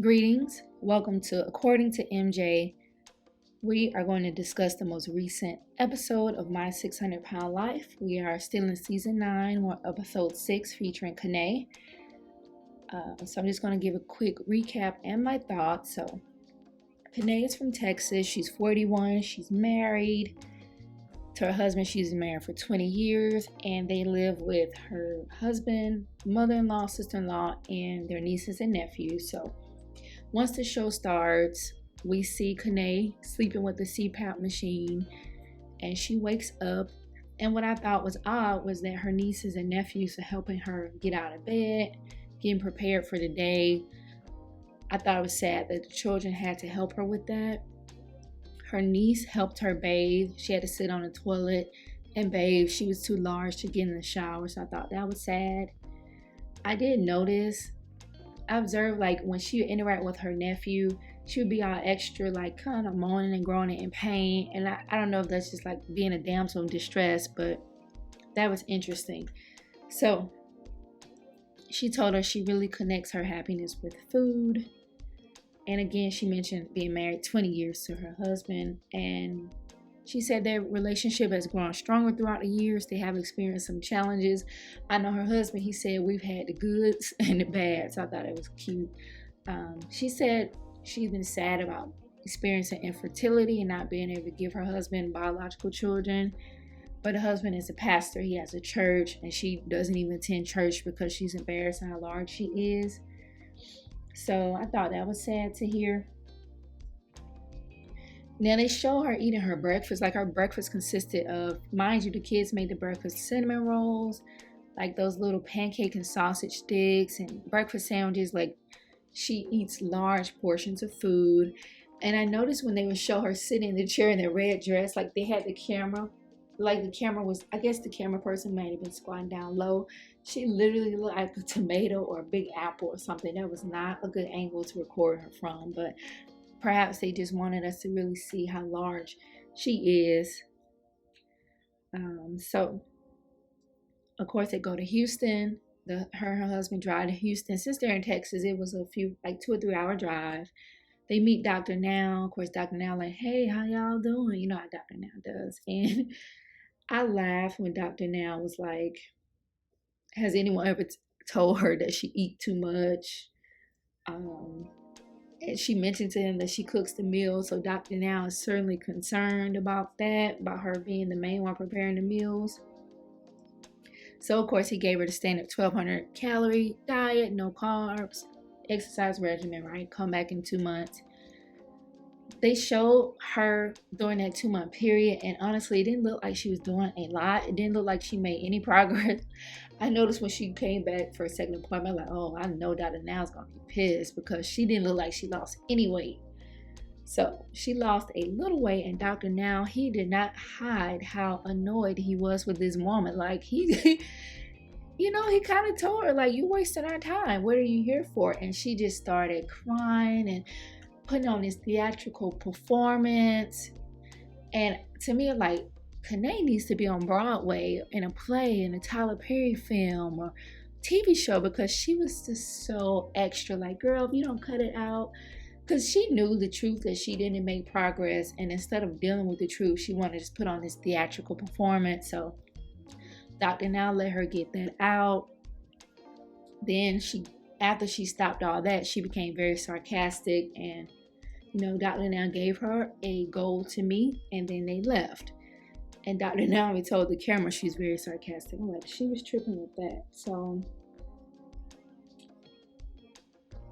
Greetings. Welcome to According to MJ. We are going to discuss the most recent episode of My 600-Pound Life. We are still in season 9, episode 6, featuring Kenae. So I'm just going to give a quick recap and my thoughts. So Kenae is from Texas. She's 41. She's married to her husband. She's been married for 20 years, and they live with her husband, mother-in-law, sister-in-law, and their nieces and nephews. So once the show starts, we see Kenae sleeping with the CPAP machine, and she wakes up. And what I thought was odd was that her nieces and nephews are helping her get out of bed, getting prepared for the day. I thought it was sad that the children had to help her with that. Her niece helped her bathe. She had to sit on the toilet and bathe. She was too large to get in the shower, so I thought that was sad. I did notice, I observed, like, when she would interact with her nephew, she would be all extra, like, kind of moaning and groaning in pain. And I don't know if that's just like being a damsel in distress, but that was interesting. So she told her she really connects her happiness with food. And again, she mentioned being married 20 years to her husband. And she said their relationship has grown stronger throughout the years. They have experienced some challenges. I know her husband, he said, we've had the goods and the bad. So I thought it was cute. She said she's been sad about experiencing infertility and not being able to give her husband biological children. But her husband is a pastor. He has a church, and she doesn't even attend church because she's embarrassed how large she is. So I thought that was sad to hear. Now they show her eating her breakfast. Like, her breakfast consisted of, mind you, the kids made the breakfast cinnamon rolls, like those little pancake and sausage sticks, and breakfast sandwiches. Like, she eats large portions of food. And I noticed when they would show her sitting in the chair in the red dress, like they had the camera, like the camera was, I guess the camera person might have been squatting down low. She literally looked like a tomato or a big apple or something. That was not a good angle to record her from, but perhaps they just wanted us to really see how large she is. So, of course, they go to Houston. Her husband drive to Houston. Since they're in Texas, it was a few, like 2 or 3 hour drive. They meet Dr. Now. Of course, Dr. Now like, hey, how y'all doing? You know how Dr. Now does. And I laughed when Dr. Now was like, has anyone ever told her that she eat too much? And she mentioned to him that she cooks the meals. So Dr. Now is certainly concerned about that, about her being the main one preparing the meals. So, of course, he gave her the standard 1,200 calorie diet, no carbs, exercise regimen, right? Come back in 2 months. They showed her during that 2-month period, and honestly, it didn't look like she was doing a lot. It didn't look like she made any progress. I noticed when she came back for a second appointment, like, oh, I know Dr. Now's gonna be pissed, because she didn't look like she lost any weight. So she lost a little weight, and Dr. Now, he did not hide how annoyed he was with this woman. Like, he he kind of told her, like, you wasting our time. What are you here for? And she just started crying and putting on this theatrical performance. And to me, like, Kenae needs to be on Broadway in a play, in a Tyler Perry film or TV show, because she was just so extra. Like, girl, if you don't cut it out. Because she knew the truth, that she didn't make progress. And instead of dealing with the truth, she wanted to just put on this theatrical performance. So Dr. Now let her get that out. Then after she stopped all that, she became very sarcastic. And, Dr. Now gave her a goal to meet, and then they left. And Dr. Now told the camera she's very sarcastic. I'm like, she was tripping with that. So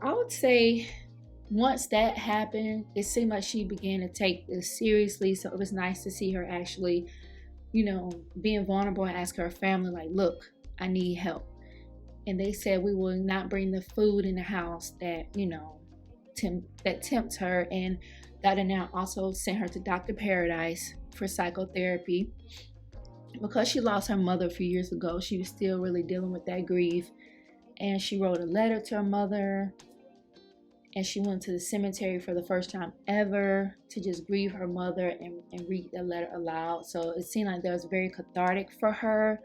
I would say once that happened, it seemed like she began to take this seriously. So it was nice to see her actually, being vulnerable and ask her family, like, look, I need help. And they said, we will not bring the food in the house that, that tempts her. And Dr. Now also sent her to Dr. Paradise for psychotherapy. Because she lost her mother a few years ago, she was still really dealing with that grief. And she wrote a letter to her mother. And she went to the cemetery for the first time ever to just grieve her mother and read the letter aloud. So it seemed like that was very cathartic for her.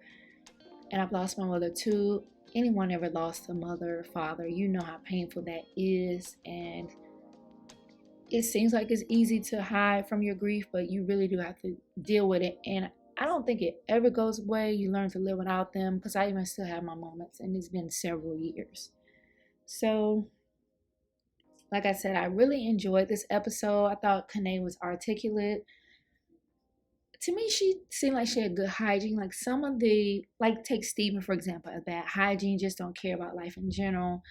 And I've lost my mother too. anyone ever lost a mother or father, you know how painful that is. And it seems like it's easy to hide from your grief, but you really do have to deal with it. And I don't think it ever goes away. You learn to live without them, because I even still have my moments, and it's been several years. So, like I said, I really enjoyed this episode. I thought Kenae was articulate. To me, she seemed like she had good hygiene. Like some of the, like take Steven for example, as bad hygiene, just don't care about life in general.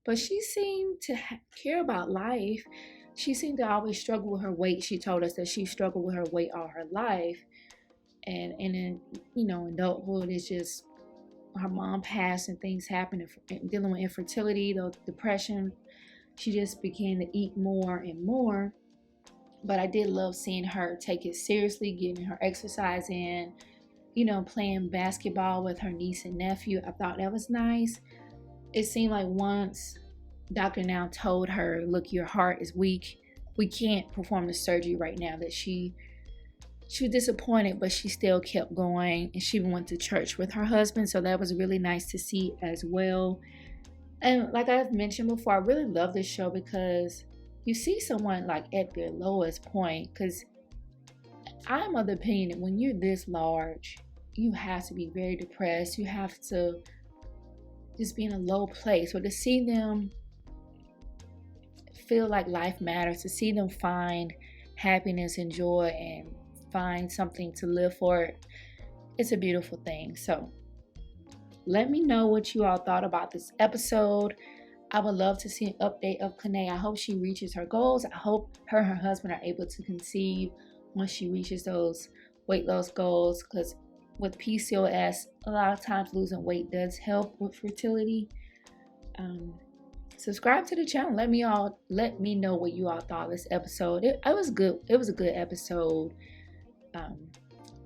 But she seemed to care about life. She seemed to always struggle with her weight. She told us that she struggled with her weight all her life. And in, adulthood, it's just her mom passed and things happened, and dealing with infertility, the depression. She just began to eat more and more. But I did love seeing her take it seriously, getting her exercise in, playing basketball with her niece and nephew. I thought that was nice. It seemed like once Dr. Now told her, look, your heart is weak. We can't perform the surgery right now, that she was disappointed, but she still kept going. And she even went to church with her husband. So that was really nice to see as well. And like I've mentioned before, I really love this show because you see someone like at their lowest point. Because I'm of the opinion that when you're this large, you have to be very depressed. You have to just be in a low place. But to see them feel like life matters, to see them find happiness and joy and find something to live for, it's a beautiful thing. So let me know what you all thought about this episode. I would love to see an update of Kenae. I hope she reaches her goals. I hope her and her husband are able to conceive once she reaches those weight loss goals, because with PCOS, a lot of times losing weight does help with fertility. Subscribe to the channel. Let me know what you all thought of this episode. It was good. It was a good episode.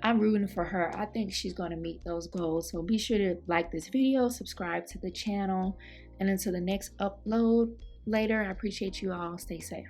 I'm rooting for her. I think she's going to meet those goals. So be sure to like this video, subscribe to the channel, and until the next upload later, I appreciate you all. Stay safe.